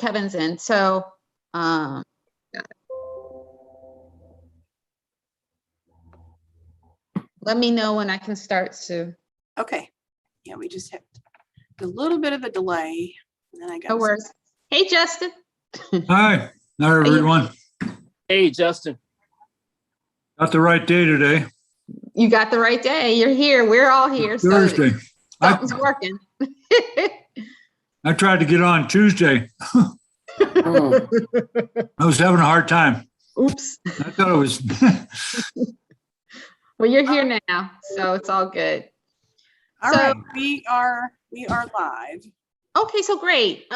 Kevin's in. So let me know when I can start, Sue. Okay. Yeah, we just have a little bit of a delay. And then I got No worries. Hey, Justin. Hi, everyone. Hey, Justin. Got the right day today. You got the right day. You're here. We're all here. Thursday. So something's working. I tried to get on Tuesday. I was having a hard time. Oops. I thought it was. Well, you're here now, so it's all good. All right, we are live. Okay, so great.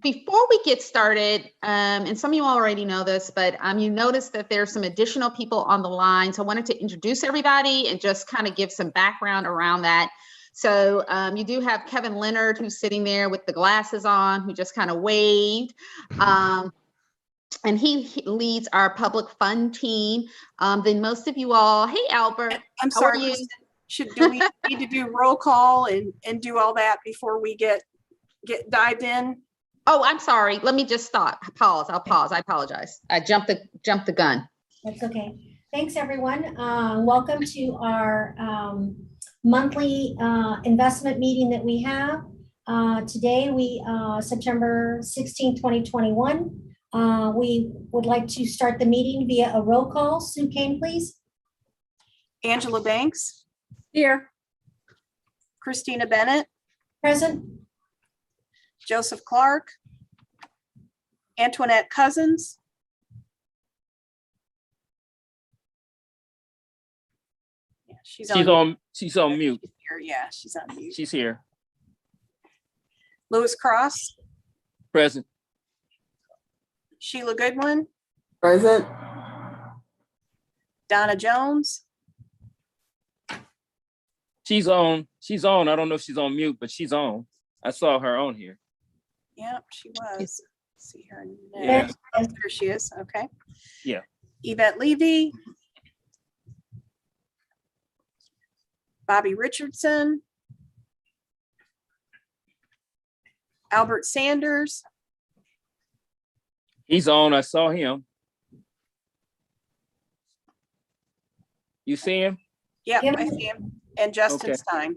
Before we get started, and some of you already know this, but you notice that there's some additional people on the line. So I wanted to introduce everybody and just kind of give some background around that. So you do have Kevin Leonard, who's sitting there with the glasses on, who just kind of waved. And he leads our public fund team. Then most of you all, hey, Albert. I'm sorry, do we need to do roll call and do all that before we get dived in? Oh, I'm sorry. Let me just stop. Pause. I'll pause. I apologize. I jumped the gun. That's okay. Thanks, everyone. Welcome to our monthly investment meeting that we have. Today, September 16, 2021. We would like to start the meeting via a roll call. Sue Kane, please. Angela Banks. Here. Christina Bennett. Present. Joseph Clark. Antoinette Cousins. Yeah, she's on mute. Yeah, she's on mute. She's here. Lewis Cross. Present. Sheila Goodwin. Present. Donna Jones. She's on. I don't know if she's on mute, but she's on. I saw her on here. Yep, she was. Let's see her next. Yeah. There she is. Okay. Yeah. Yvette Levy. Bobby Richardson. Albert Sanders. He's on. I saw him. You see him? Yep, I see him. And Justin Stein.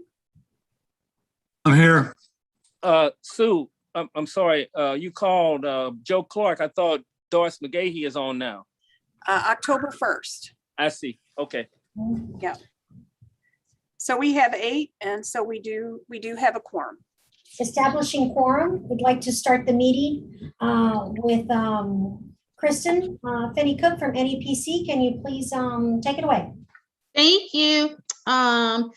I'm here. Sue, I'm sorry. You called Joe Clark. I thought Doris McGahee is on now. October 1st. I see. Okay. Yeah. So we have 8, and so we do have a quorum. Establishing quorum. We'd like to start the meeting with Kristen Finney-Cook from NEPC. Can you please take it away? Thank you. I'm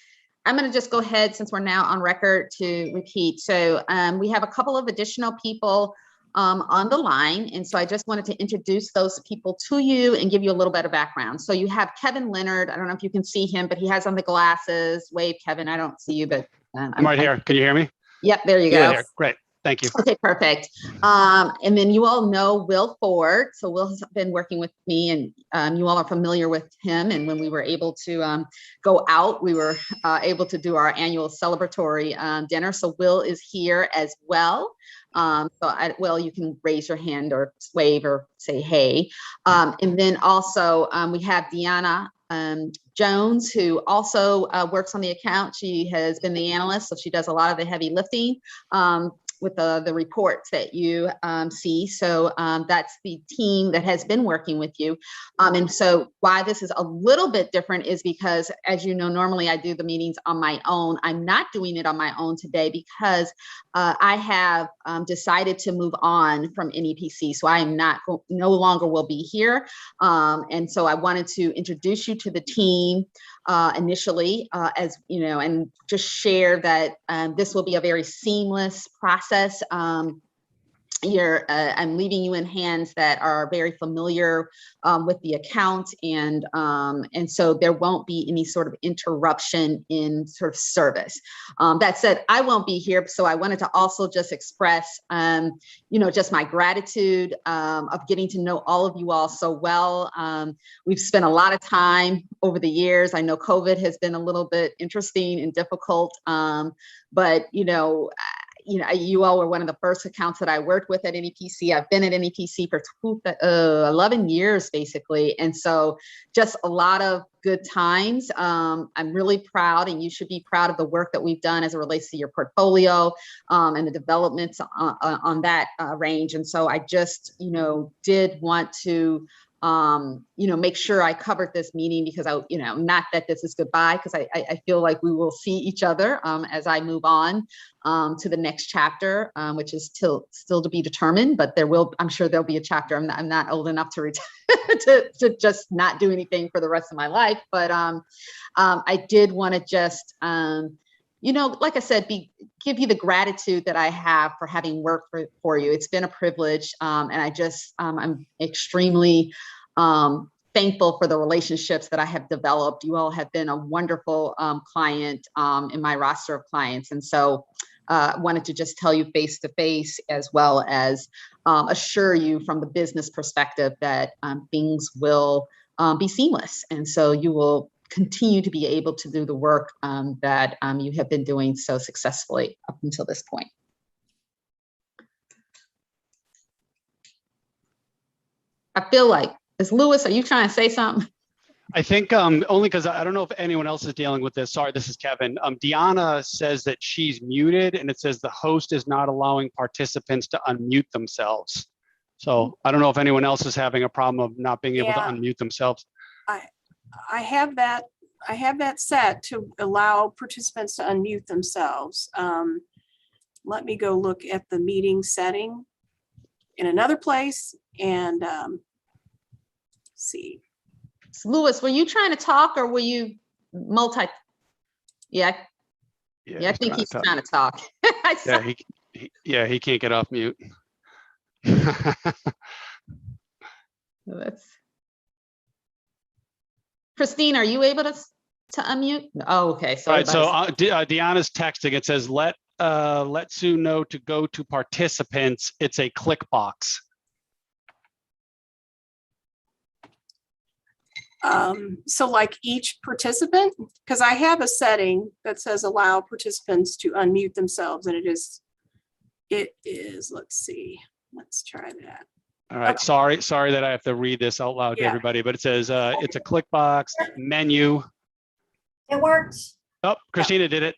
going to just go ahead, since we're now on record, to repeat. So we have a couple of additional people on the line. And so I just wanted to introduce those people to you and give you a little bit of background. So you have Kevin Leonard. I don't know if you can see him, but he has on the glasses. Wave, Kevin. I don't see you, but I'm right here. Can you hear me? Yep, there you go. Yeah, great. Thank you. Okay, perfect. And then you all know Will Ford. So Will has been working with me, and you all are familiar with him. And when we were able to go out, we were able to do our annual celebratory dinner. So Will is here as well. Will, you can raise your hand or wave or say hey. And then also we have Deanna Jones, who also works on the account. She has been the analyst, so she does a lot of the heavy lifting with the reports that you see. So that's the team that has been working with you. And so why this is a little bit different is because, as you know, normally I do the meetings on my own. I'm not doing it on my own today because I have decided to move on from NEPC. So I am no longer will be here. And so I wanted to introduce you to the team initially, as you know, and just share that this will be a very seamless process. I'm leaving you in hands that are very familiar with the account, and so there won't be any sort of interruption in sort of service. That said, I won't be here, so I wanted to also just express, just my gratitude of getting to know all of you all so well. We've spent a lot of time over the years. I know COVID has been a little bit interesting and difficult, but you all were one of the first accounts that I worked with at NEPC. I've been at NEPC for 11 years, basically. And so just a lot of good times. I'm really proud, and you should be proud of the work that we've done as it relates to your portfolio and the developments on that range. And so I just, did want to make sure I covered this meeting because not that this is goodbye, because I feel like we will see each other as I move on to the next chapter, which is still to be determined, but I'm sure there'll be a chapter. I'm not old enough to retire to just not do anything for the rest of my life. But I did want to just, like I said, give you the gratitude that I have for having worked for you. It's been a privilege. And I'm extremely thankful for the relationships that I have developed. You all have been a wonderful client in my roster of clients. And so wanted to just tell you face to face, as well as assure you from the business perspective that things will be seamless. And so you will continue to be able to do the work that you have been doing so successfully up until this point. I feel like, Louis, are you trying to say something? I think only because I don't know if anyone else is dealing with this. Sorry, this is Kevin. Deanna says that she's muted, and it says the host is not allowing participants to unmute themselves. So I don't know if anyone else is having a problem of not being able to unmute themselves. I have that set to allow participants to unmute themselves. Let me go look at the meeting setting in another place and see. Louis, were you trying to talk or were you multi? Yeah, I think he's trying to talk. He can't get off mute. Christine, are you able to unmute? Oh, okay. All right, so Deanna's texting. It says, let Sue know to go to participants. It's a click box. So like each participant, because I have a setting that says allow participants to unmute themselves, and it is, let's see, let's try that. All right, okay. Sorry that I have to read this out loud to everybody, but it says it's a click box menu. It works. Oh, Christina did it.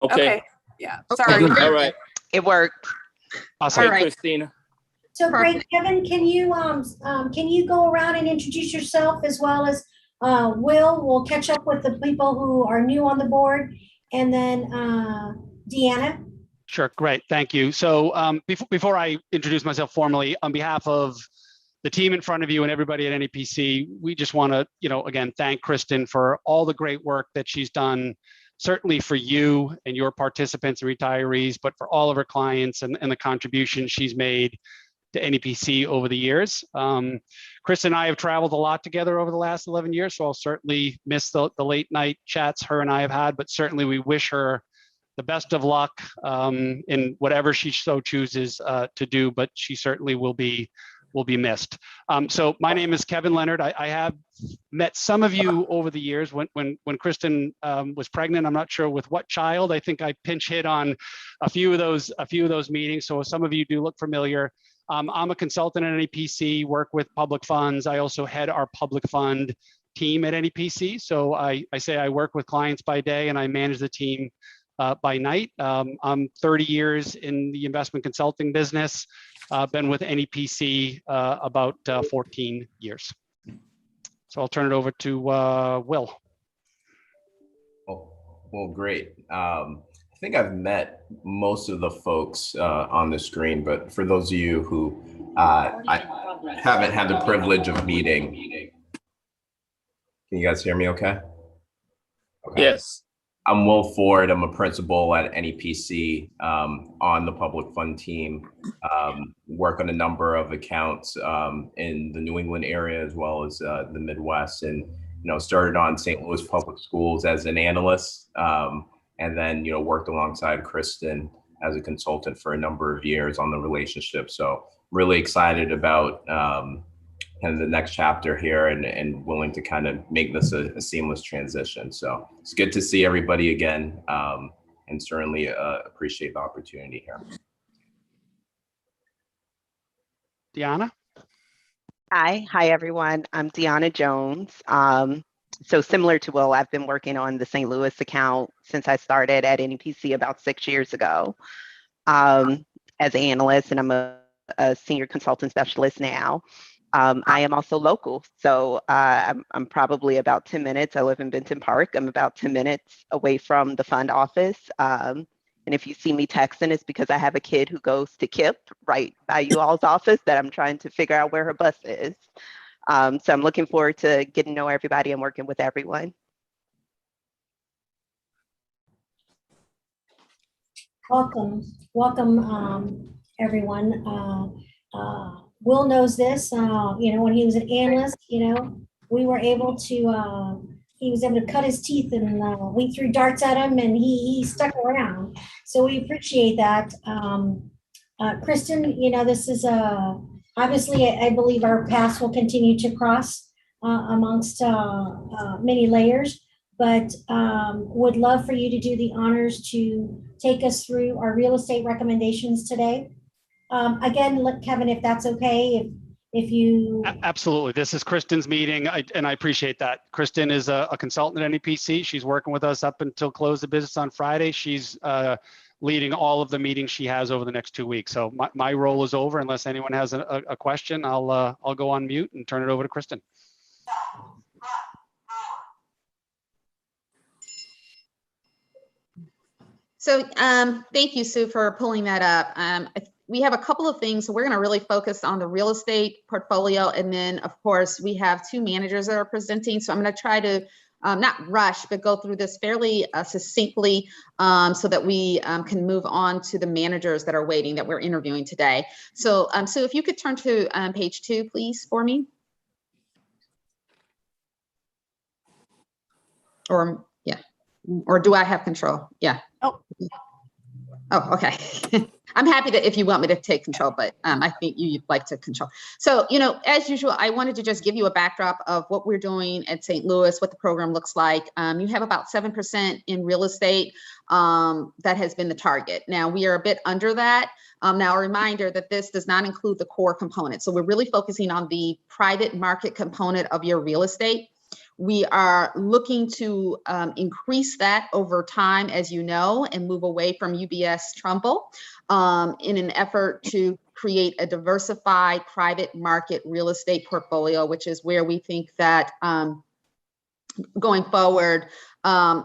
Okay. Yeah, sorry. All right. It worked. Awesome. All right. Christina. So great, Kevin, can you go around and introduce yourself, as well as we'll catch up with the people who are new on the board, and then Deanna. Sure, great, thank you. So before I introduce myself formally, on behalf of the team in front of you and everybody at NEPC, we just want to, again, thank Kristen for all the great work that she's done, certainly for you and your participants and retirees, but for all of her clients and the contribution she's made to NEPC over the years. Chris and I have traveled a lot together over the last 11 years, so I'll certainly miss the late night chats her and I have had, but certainly we wish her the best of luck in whatever she so chooses to do, but she certainly will be missed. So my name is Kevin Leonard. I have met some of you over the years. When Kristen was pregnant, I'm not sure with what child. I think I pinch hit on a few of those meetings. So some of you do look familiar. I'm a consultant at NEPC, work with public funds. I also head our public fund team at NEPC. So I say I work with clients by day and I manage the team by night. I'm 30 years in the investment consulting business. Been with NEPC about 14 years. So I'll turn it over to Will. Oh, well, great. I think I've met most of the folks on the screen, but for those of you who I haven't had the privilege of meeting, can you guys hear me okay? Yes. I'm Will Ford. I'm a principal at NEPC on the public fund team. Work on a number of accounts in the New England area as well as the Midwest, and started on St. Louis Public Schools as an analyst, and then worked alongside Kristen as a consultant for a number of years on the relationship. So really excited about kind of the next chapter here, and willing to kind of make this a seamless transition. So it's good to see everybody again. and certainly appreciate the opportunity here. Deanna? Hi everyone. I'm Deanna Jones. So similar to Will, I've been working on the St. Louis account since I started at NEPC about 6 years ago as an analyst, and I'm a senior consultant specialist now. I am also local, so I'm probably about 10 minutes. I live in Benton Park. I'm about 10 minutes away from the fund office. And if you see me texting, it's because I have a kid who goes to KIP right by you all's office that I'm trying to figure out where her bus is. So I'm looking forward to getting to know everybody and working with everyone. Welcome, everyone. Will knows this, when he was an analyst, we were able to, he was able to cut his teeth and we threw darts at him and he stuck around. So we appreciate that. Kristen, this is obviously, I believe our paths will continue to cross amongst many layers, but would love for you to do the honors to take us through our real estate recommendations today. Again, Kevin, if that's okay, if you. Absolutely. This is Kristen's meeting, and I appreciate that. Kristen is a consultant at NEPC. She's working with us up until close of business on Friday. She's leading all of the meetings she has over the next 2 weeks. So my role is over. Unless anyone has a question, I'll go on mute and turn it over to Kristen. So thank you, Sue, for pulling that up. We have a couple of things. So we're going to really focus on the real estate portfolio. And then, of course, we have two managers that are presenting. So I'm going to try to not rush, but go through this fairly succinctly so that we can move on to the managers that are waiting that we're interviewing today. So Sue, if you could turn to page 2, please, for me. Or, yeah. Or do I have control? Yeah. Oh, okay. I'm happy to, if you want me to take control, but I think you'd like to control. So, as usual, I wanted to just give you a backdrop of what we're doing at St. Louis, what the program looks like. You have about 7% in real estate that has been the target. Now, we are a bit under that. Now, a reminder that this does not include the core component. So we're really focusing on the private market component of your real estate. We are looking to increase that over time, as you know, and move away from UBS Trumbull in an effort to create a diversified private market real estate portfolio, which is where we think that going forward,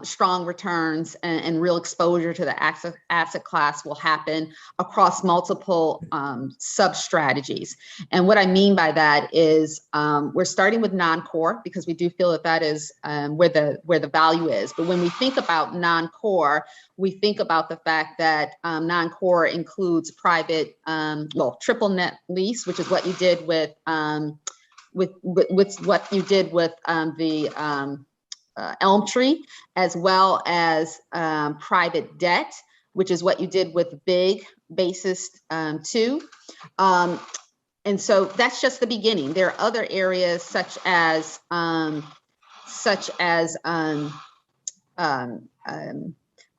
strong returns and real exposure to the asset class will happen across multiple sub-strategies. And what I mean by that is we're starting with non-core because we do feel that that is where the value is. But when we think about non-core, we think about the fact that non-core includes private, triple net lease, which is what you did with what you did with the Elm Tree, as well as private debt, which is what you did with Big Basis 2. And so that's just the beginning. There are other areas such as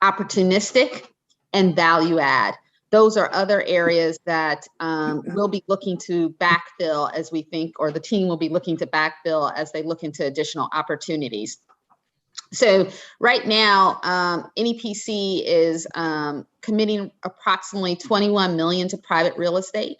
opportunistic and value add. Those are other areas that we'll be looking to backfill as we think, or the team will be looking to backfill as they look into additional opportunities. So right now, NEPC is committing approximately $21 million to private real estate.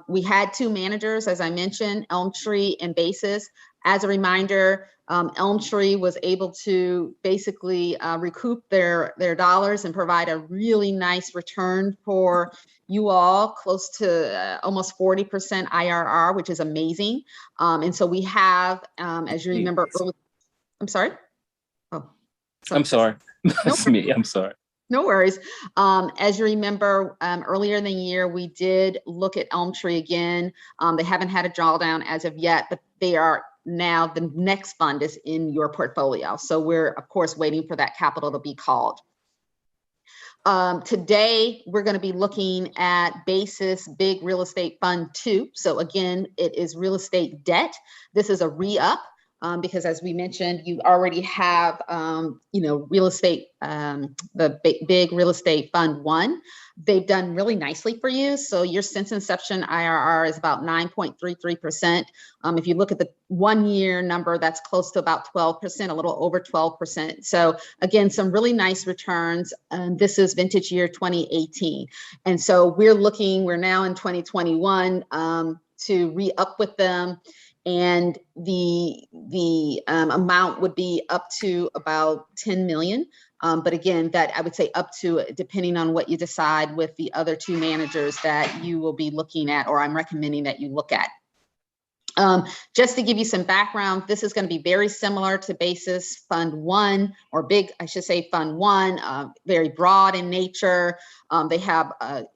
We had two managers, as I mentioned, Elm Tree and Basis. As a reminder, Elm Tree was able to basically recoup their dollars and provide a really nice return for you all, close to almost 40% IRR, which is amazing. And so we have, as you remember, I'm sorry. Oh, I'm sorry. That's me. I'm sorry. No worries. As you remember, earlier in the year, we did look at Elm Tree again. They haven't had a drawdown as of yet, but they are now, the next fund is in your portfolio. So we're, of course, waiting for that capital to be called. Today, we're going to be looking at Basis Big Real Estate Fund 2. So again, it is real estate debt. This is a re-up. because as we mentioned, you already have, real estate, the big real estate fund 1. They've done really nicely for you. So your since inception IRR is about 9.33%. If you look at the 1-year number, that's close to about 12%, a little over 12%. So again, some really nice returns. This is vintage year 2018. And so we're now in 2021 to re-up with them. And the amount would be up to about 10 million. But again, that I would say up to, depending on what you decide with the other 2 managers that you will be looking at, or I'm recommending that you look at. Just to give you some background, this is going to be very similar to Basis Fund 1, or Big, I should say Fund 1, very broad in nature. They have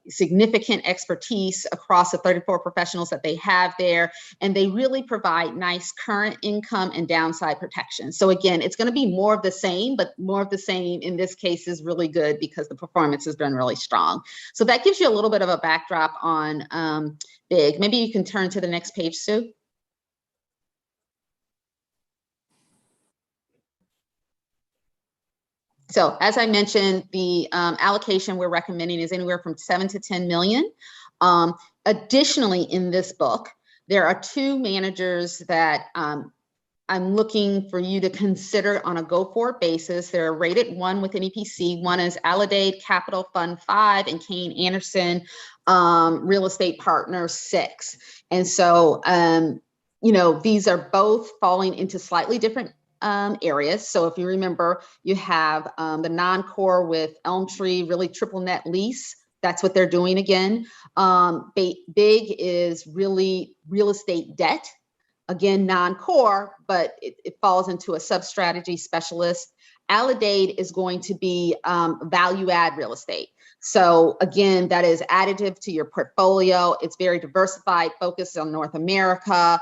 significant expertise across the 34 professionals that they have there, and they really provide nice current income and downside protection. So again, it's going to be more of the same, but more of the same in this case is really good because the performance has been really strong. So that gives you a little bit of a backdrop on Big. Maybe you can turn to the next page, Sue. So as I mentioned, the allocation we're recommending is anywhere from 7 to 10 million. Additionally, in this book, there are 2 managers that I'm looking for you to consider on a go-forward basis. They're rated 1 with NEPC. One is Aledade Capital Fund 5 and Kane Anderson Real Estate Partner 6. And so, these are both falling into slightly different areas. So if you remember, you have the non-core with Elm Tree, really triple net lease. That's what they're doing again. Big is really real estate debt. Again, non-core, but it falls into a sub-strategy specialist. Aledade is going to be value add real estate. So again, that is additive to your portfolio. It's very diversified, focused on North America.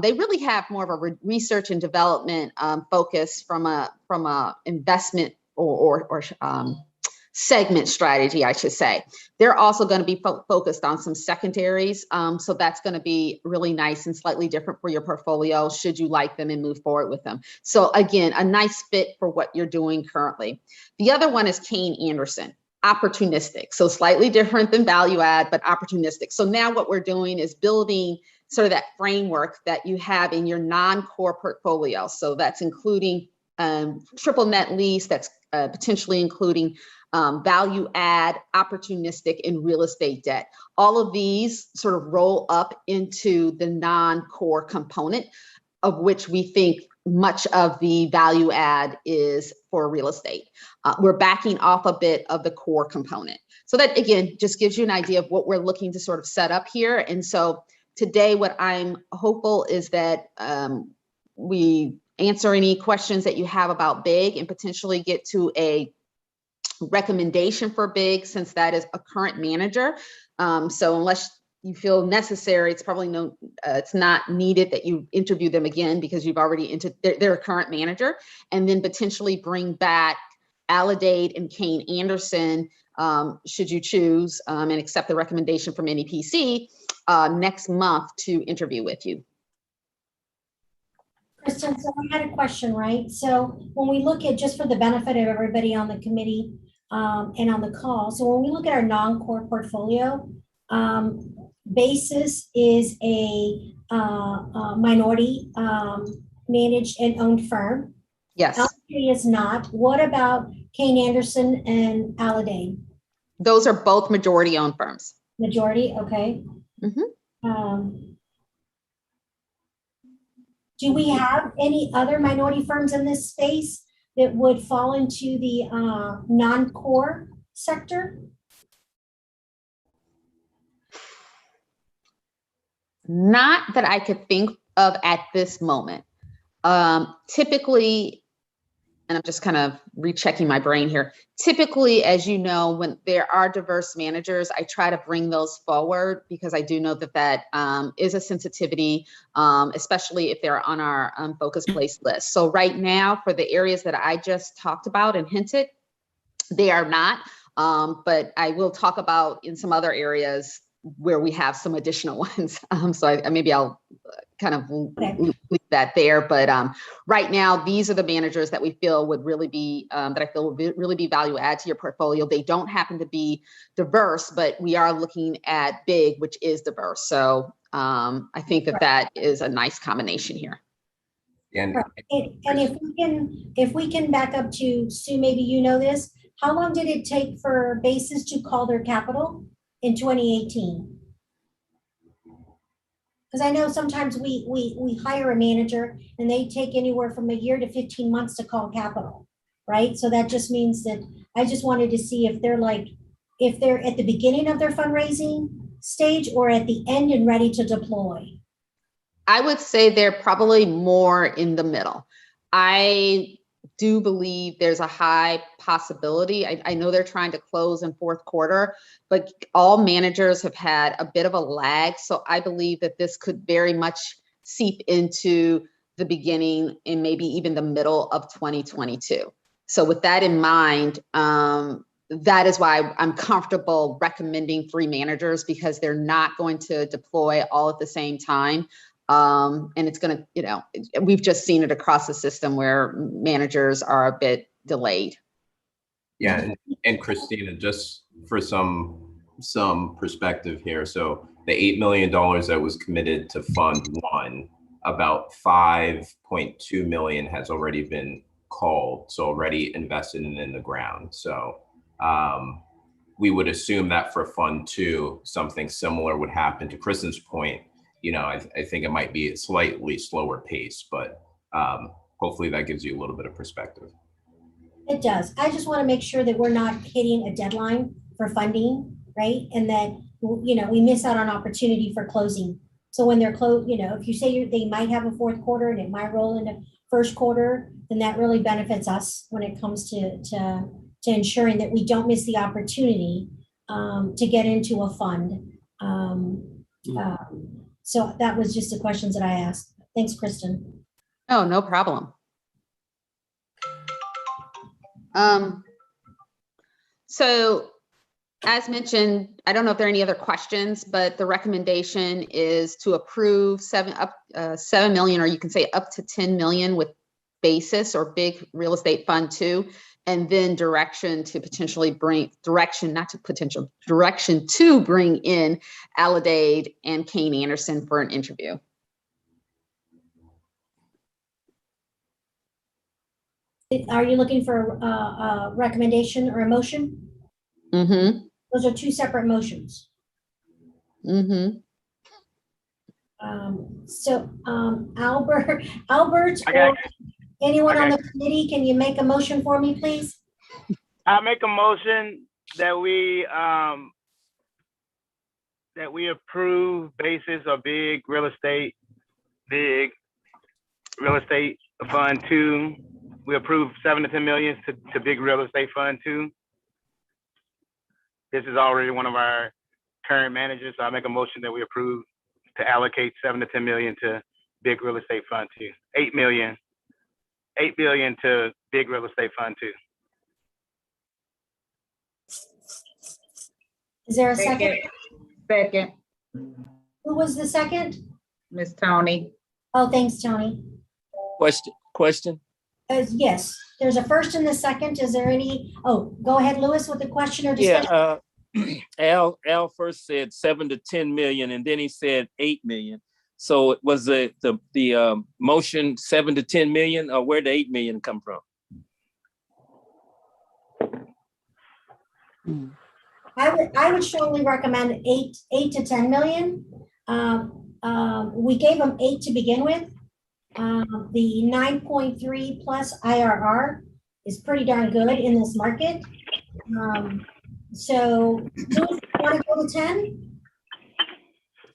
They really have more of a research and development focus from a investment or segment strategy, I should say. They're also going to be focused on some secondaries. So that's going to be really nice and slightly different for your portfolio should you like them and move forward with them. So again, a nice fit for what you're doing currently. The other one is Kane Anderson, opportunistic. So slightly different than value add, but opportunistic. So now what we're doing is building sort of that framework that you have in your non-core portfolio. So that's including triple net lease, that's potentially including value add, opportunistic, and real estate debt. All of these sort of roll up into the non-core component, of which we think much of the value add is for real estate. We're backing off a bit of the core component. So that, again, just gives you an idea of what we're looking to sort of set up here. And so today, what I'm hopeful is that we answer any questions that you have about Big and potentially get to a recommendation for Big, since that is a current manager. So unless you feel necessary, it's probably it's not needed that you interview them again because you've already they're a current manager, and then potentially bring back Aledade and Kane Anderson should you choose and accept the recommendation from NEPC next month to interview with you. Kristen, so I had a question, right? So when we look at, just for the benefit of everybody on the committee and on the call, so when we look at our non-core portfolio, Basis is a minority managed and owned firm. Yes. Elstree is not. What about Kane Anderson and Aledade? Those are both majority owned firms. Majority, okay. Mm-hmm. Do we have any other minority firms in this space that would fall into the non-core sector? Not that I could think of at this moment. Typically, and I'm just kind of rechecking my brain here. Typically, as you know, when there are diverse managers, I try to bring those forward because I do know that that is a sensitivity, especially if they're on our focus place list. So right now, for the areas that I just talked about and hinted, they are not, but I will talk about in some other areas where we have some additional ones. So maybe I'll kind of Okay. leave that there. But right now, these are the managers that we feel would really be, that I feel would really be value add to your portfolio. They don't happen to be diverse, but we are looking at big, which is diverse. So I think that that is a nice combination here. And And if we can back up to Sue, maybe you know this, how long did it take for bases to call their capital in 2018? Because I know sometimes we hire a manager and they take anywhere from a year to 15 months to call capital, right? So that just means that I just wanted to see if they're at the beginning of their fundraising stage or at the end and ready to deploy. I would say they're probably more in the middle. I do believe there's a high possibility. I know they're trying to close in fourth quarter, but all managers have had a bit of a lag. So I believe that this could very much seep into the beginning and maybe even the middle of 2022. So with that in mind, that is why I'm comfortable recommending 3 managers, because they're not going to deploy all at the same time. And it's going to, we've just seen it across the system where managers are a bit delayed. yeah, and Christina, just for some perspective here. So the $8 million that was committed to Fund 1, about 5.2 million has already been called, so already invested in the ground. So we would assume that for Fund 2, something similar would happen. To Kristen's point, I think it might be a slightly slower pace, but hopefully that gives you a little bit of perspective. It does. I just want to make sure that we're not hitting a deadline for funding, right? And that, we miss out on opportunity for closing. So when they're closed, if you say they might have a fourth quarter and it might roll into first quarter, then that really benefits us when it comes to ensuring that we don't miss the opportunity to get into a fund. So that was just the questions that I asked. Thanks, Kristen. Oh, no problem. So as mentioned, I don't know if there are any other questions, but the recommendation is to approve 7 million, or you can say up to 10 million with basis or big real estate fund 2, and then direction to bring in Alidade and Kane Anderson for an interview. Are you looking for a recommendation or a motion? Mm-hmm. Those are 2 separate motions. Mm-hmm. Albert, or anyone on the committee, can you make a motion for me, please? I make a motion that we approve basis of big real estate fund 2. We approve 7 to 10 million to big real estate fund 2. This is already one of our current managers, so I make a motion that we approve to allocate 7 to 10 million to big real estate fund 2. 8 billion to big real estate fund 2. Is there a second? Second, Who was the second? Miss Tony. Oh, thanks, Tony. Question? Yes, there's a first and a second. Is there any? Oh, go ahead, Louis, with the question or discussion. Yeah, Al first said 7 to 10 million, and then he said 8 million. So was the motion 7 to 10 million, or where did 8 million come from? I would strongly recommend 8 to 10 million. We gave them 8 to begin with. The 9.3 plus IRR is pretty darn good in this market. So do you want to go to 10?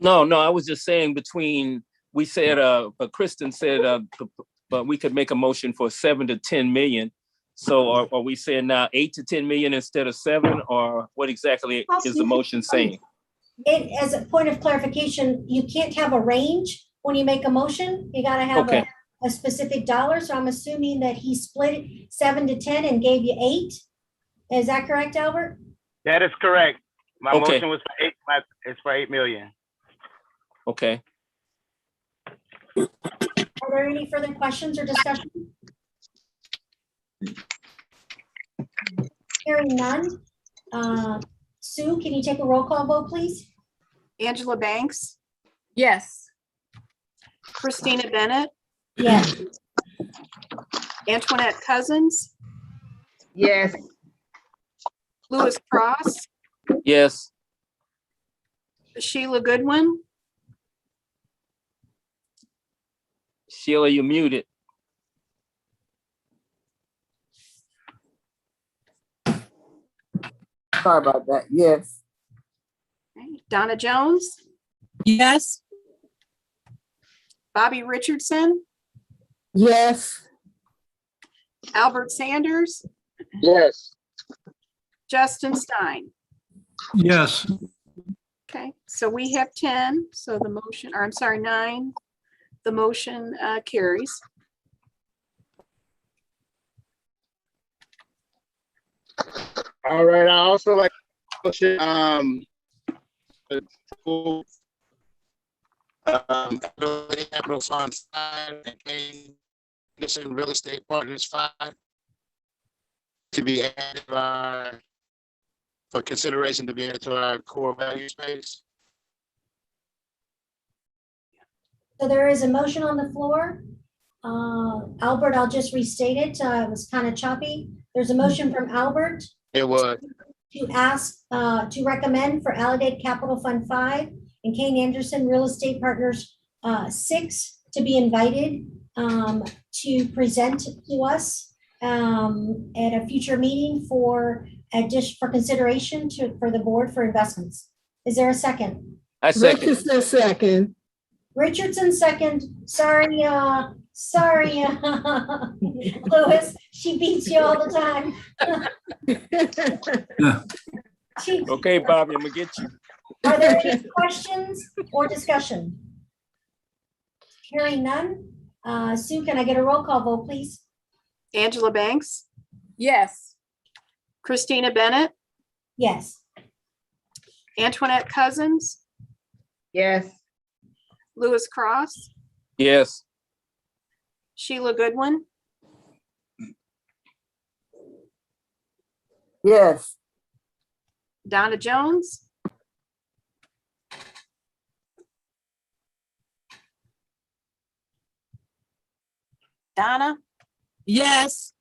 No, I was just saying we said, but Kristen said, but we could make a motion for 7 to 10 million. So are we saying now 8 to 10 million instead of 7, or what exactly is the motion saying? As a point of clarification, you can't have a range when you make a motion. You got to have a specific dollar. So I'm assuming that he split 7 to 10 and gave you 8. Is that correct, Albert? That is correct. My motion was for 8. It's for 8 million. Okay. there any further questions or discussion? Hearing none. Sue, can you take a roll call vote, please? Angela Banks, Yes. Christina Bennett, Yes. Antoinette Cousins, Yes. Louis Cross, Yes. Sheila Goodwin, Sheila, you're muted. Sorry about that. Yes. Donna Jones, Yes. Bobby Richardson, Yes. Albert Sanders, Yes. Justin Stein. Yes. Okay, so we have 10, so the motion, or I'm sorry, 9, the motion carries. All right, I also like to capital fund 5 and pay Anderson Real Estate Partners 5 to be added for consideration to be added to our core value space. So there is a motion on the floor. Albert, I'll just restate it. It was kind of choppy. There's a motion from Albert It was to ask, to recommend for Allidated Capital Fund 5 and Kane Anderson Real Estate Partners 6 to be invited to present to us at a future meeting for consideration for the board for investments. Is there a second? I second. Richardson second. Richardson second. Sorry, Louis, she beats you all the time. Okay, Bobby, I'm gonna get you. Are there any questions or discussion? Hearing none. Sue, can I get a roll call vote, please? Angela Banks, Yes. Christina Bennett, Yes. Antoinette Cousins, Yes. Louis Cross, Yes. Sheila Goodwin, Yes. Donna Jones, Donna, Yes.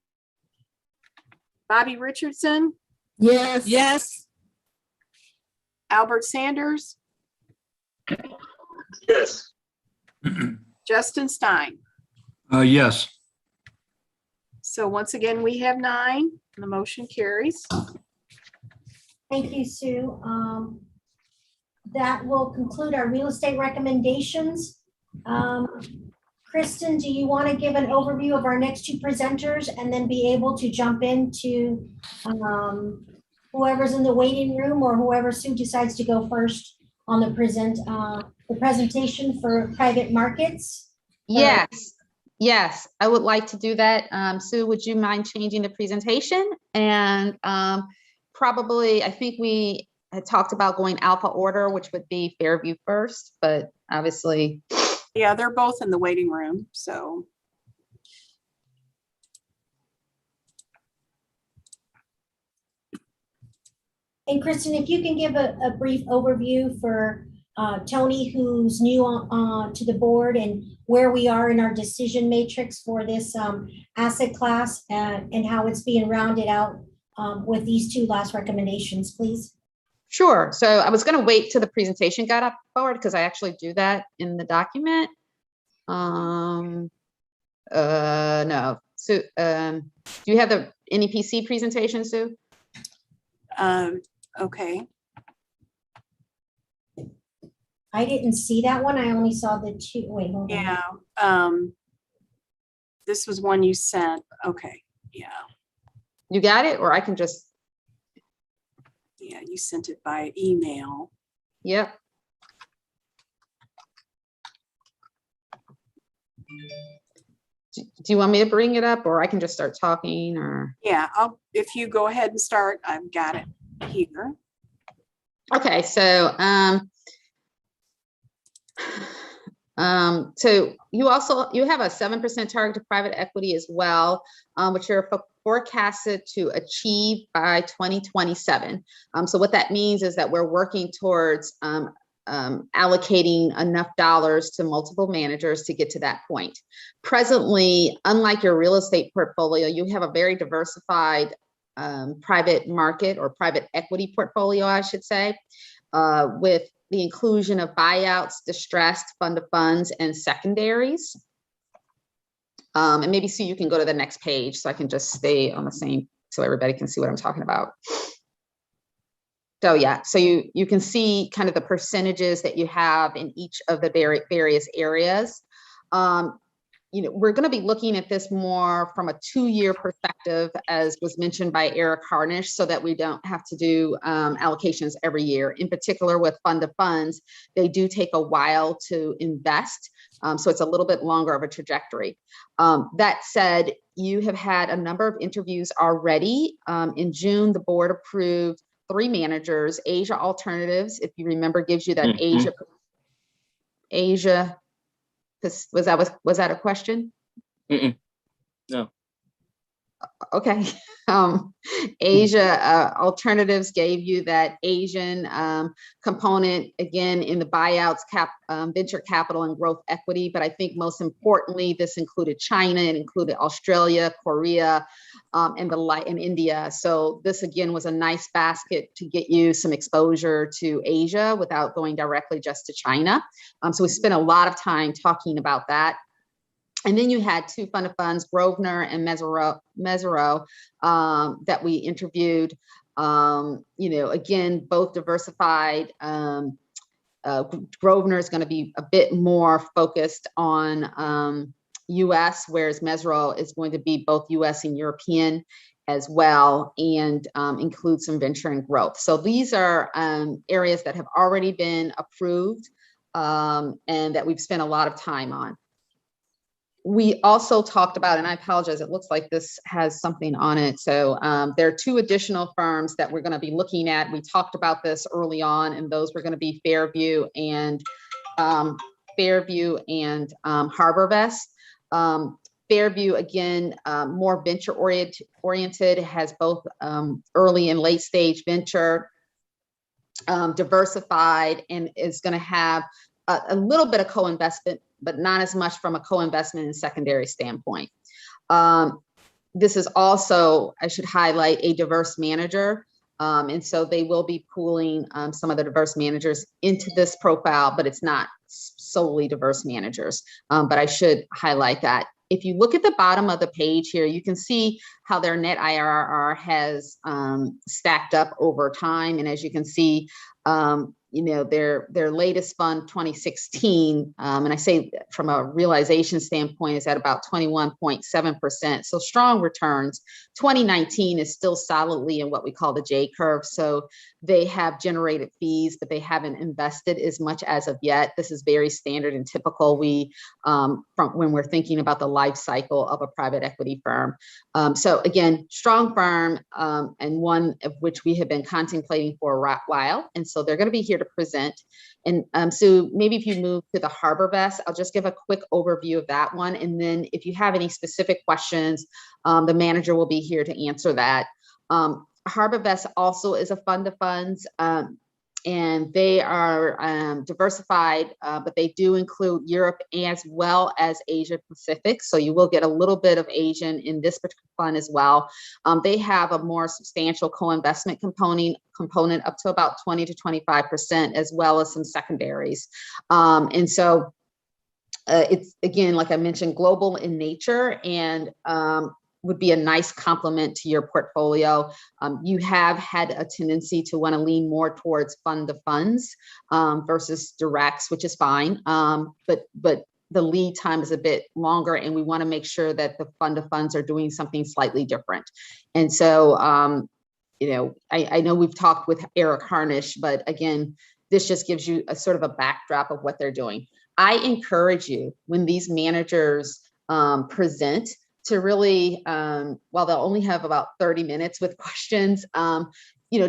Bobby Richardson, Yes. Yes. Albert Sanders, yes. Justin Stein. Yes. So once again, we have 9, the motion carries. Thank you, Sue. That will conclude our real estate recommendations. Kristen, do you want to give an overview of our next 2 presenters and then be able to jump into whoever's in the waiting room or whoever Sue decides to go first on the presentation for private markets? Yes, yes, I would like to do that. Sue, would you mind changing the presentation? And probably, I think we had talked about going alpha order, which would be Fairview first, but obviously. Yeah, they're both in the waiting room, so. And Kristen, if you can give a brief overview for Tony, who's new to the board, and where we are in our decision matrix for this asset class and how it's being rounded out with these 2 last recommendations, please. Sure. So I was going to wait till the presentation got up forward because I actually do that in the document. No. So do you have the NEPC presentation, Sue? Okay, I didn't see that one. I only saw the 2. Wait, hold on. yeah. This was one you sent. Okay, yeah. You got it? Or I can just. Yeah, you sent it by email. Yep. Do you want me to bring it up, or I can just start talking, or? Yeah, if you go ahead and start, I've got it here. So you have a 7% target to private equity as well, which you're forecasted to achieve by 2027. So what that means is that we're working towards allocating enough dollars to multiple managers to get to that point. Presently, unlike your real estate portfolio, you have a very diversified private market or private equity portfolio, I should say, with the inclusion of buyouts, distressed fund of funds, and secondaries. And maybe Sue, you can go to the next page so I can just stay on the same, so everybody can see what I'm talking about. So yeah, so you can see kind of the percentages that you have in each of the various areas. We're going to be looking at this more from a 2-year perspective, as was mentioned by Eric Harnish, so that we don't have to do allocations every year. In particular, with fund of funds, they do take a while to invest. So it's a little bit longer of a trajectory. That said, you have had a number of interviews already. In June, the board approved 3 managers. Asia Alternatives, if you remember, gives you that Asia. Was that a question? No. Okay. Asia Alternatives gave you that Asian component, again, in the buyouts, venture capital and growth equity. But I think most importantly, this included China, it included Australia, Korea, and India. So this again was a nice basket to get you some exposure to Asia without going directly just to China. So we spent a lot of time talking about that. And then you had 2 fund of funds, Grosvenor and Mesero, that we interviewed. Again, both diversified. Grosvenor is going to be a bit more focused on US, whereas Mesero is going to be both US and European as well, and include some venture and growth. So these are areas that have already been approved and that we've spent a lot of time on. We also talked about, and I apologize, it looks like this has something on it. So there are 2 additional firms that we're going to be looking at. We talked about this early on, and those were going to be Fairview and HarborVest. Fairview, again, more venture oriented, has both early and late stage venture, diversified, and is going to have a little bit of co-investment, but not as much from a co-investment and secondary standpoint. This is also, I should highlight, a diverse manager. And so they will be pooling some of the diverse managers into this profile, but it's not solely diverse managers. But I should highlight that. If you look at the bottom of the page here, you can see how their net IRR has stacked up over time. And as you can see, their latest fund, 2016, and I say from a realization standpoint, is at about 21.7%. So strong returns. 2019 is still solidly in what we call the J curve. So they have generated fees, but they haven't invested as much as of yet. This is very standard and typical. From when we're thinking about the life cycle of a private equity firm. So again, strong firm, and one of which we have been contemplating for a while. And so they're going to be here to present. And so maybe if you move to the HarborVest, I'll just give a quick overview of that one. And then if you have any specific questions, the manager will be here to answer that. HarborVest also is a fund of funds, and they are diversified, but they do include Europe as well as Asia Pacific. So you will get a little bit of Asian in this particular fund as well. They have a more substantial co-investment component up to about 20 to 25%, as well as some secondaries. And so it's, again, like I mentioned, global in nature, and would be a nice complement to your portfolio. You have had a tendency to want to lean more towards fund of funds versus directs, which is fine. But the lead time is a bit longer, and we want to make sure that the fund of funds are doing something slightly different. And so, I know we've talked with Eric Harnish, but again, this just gives you a sort of a backdrop of what they're doing. I encourage you, when these managers present, to really, while they'll only have about 30 minutes with questions,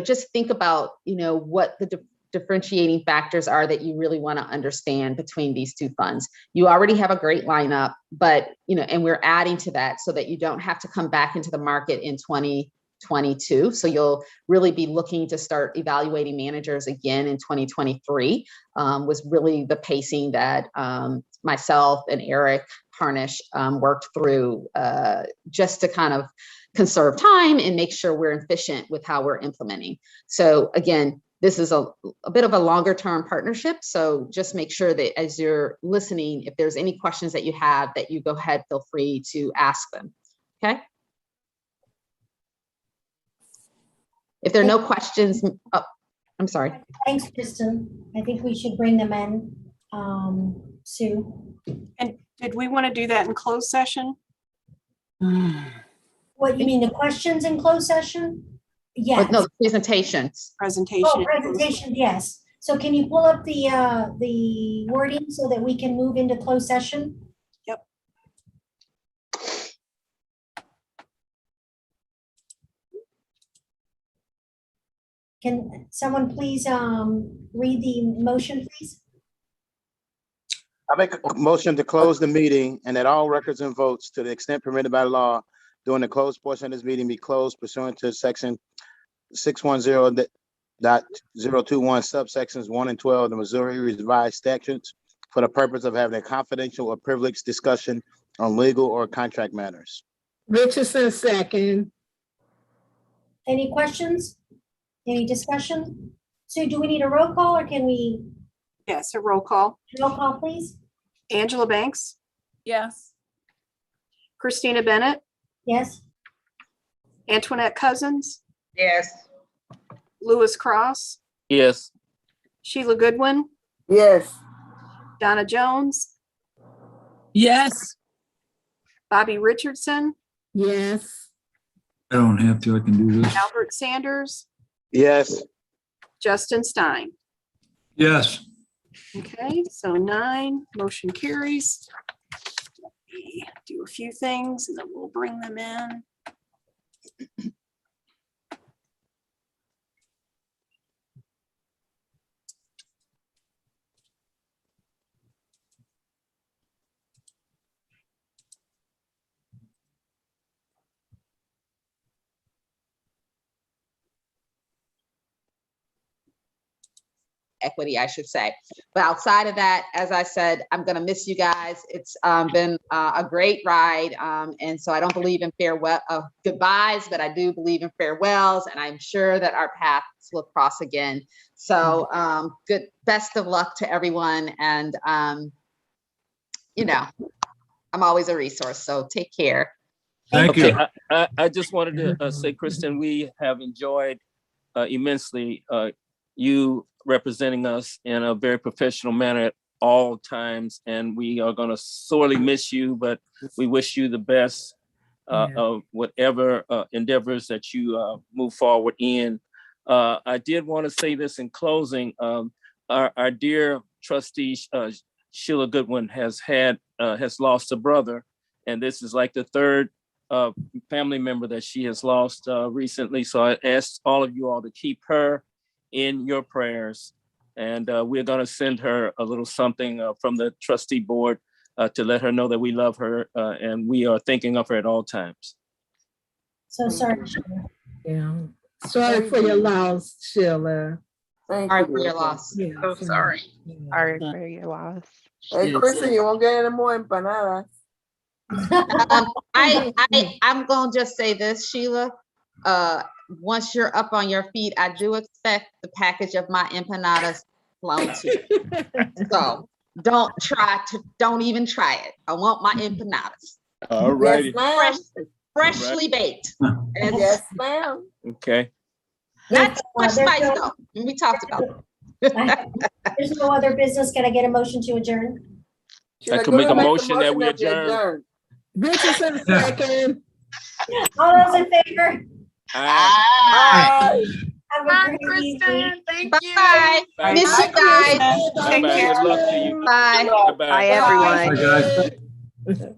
just think about, what the differentiating factors are that you really want to understand between these two funds. You already have a great lineup, but, and we're adding to that so that you don't have to come back into the market in 2022. So you'll really be looking to start evaluating managers again in 2023, was really the pacing that myself and Eric Harnish worked through just to kind of conserve time and make sure we're efficient with how we're implementing. So again, this is a bit of a longer term partnership. So just make sure that as you're listening, if there's any questions that you have, that you go ahead, feel free to ask them. Okay. If there are no questions, oh, I'm sorry. Thanks, Kristen. I think we should bring them in. Sue. And did we want to do that in closed session? What, you mean the questions in closed session? Yes. No, presentations. Presentation. Oh, presentation, yes. So can you pull up the wording so that we can move into closed session? Yep. Can someone please read the motion, please? I make a motion to close the meeting and that all records and votes, to the extent permitted by law, during the closed portion of this meeting be closed pursuant to section 610.021 subsections 1 and 12 of the Missouri Revised Statutes for the purpose of having a confidential or privileged discussion on legal or contract matters. Richardson, second. Any questions? Any discussion? Sue, do we need a roll call or can we? Yes, a roll call. Roll call, please. Angela Banks, Yes. Christina Bennett, Yes. Antoinette Cousins, Yes. Lewis Cross, Yes. Sheila Goodwin, Yes. Donna Jones, Yes. Bobby Richardson, Yes. I don't have to, I can do this. Albert Sanders, Yes. Justin Stein. Yes. Okay, so 9, motion carries. Let me do a few things and then we'll bring them in. Equity, I should say. But outside of that, as I said, I'm going to miss you guys. It's been a great ride. And so I don't believe in farewell goodbyes, but I do believe in farewells. And I'm sure that our paths will cross again. So best of luck to everyone. And, I'm always a resource. So take care. Thank you. I just wanted to say, Kristen, we have enjoyed immensely you representing us in a very professional manner at all times. And we are going to sorely miss you, but we wish you the best of whatever endeavors that you move forward in. I did want to say this in closing. Our dear trustee, Sheila Goodwin, has lost a brother. And this is like the third family member that she has lost recently. So I ask all of you all to keep her in your prayers. And we're going to send her a little something from the trustee board to let her know that we love her and we are thinking of her at all times. So sorry, Sheila. Yeah. Sorry for your loss, Sheila. Sorry for your loss. Yeah. So sorry. Sorry for your loss. Hey, Kristen, you won't get any more empanadas. I'm going to just say this, Sheila. Once you're up on your feet, I do expect the package of my empanadas flown to you. So don't even try it. I want my empanadas. All righty. Freshly baked. Yes, ma'am. Okay. Not too much spice though. We talked about it. There's no other business. Can I get a motion to adjourn? I could make a motion that we adjourn. Richardson, second. All those in favor? Aye. Have a great evening. Thank Bye. Bye. Miss you guys. Bye-bye. Good luck to you. Bye. Bye-bye. Bye, everyone. Bye, guys.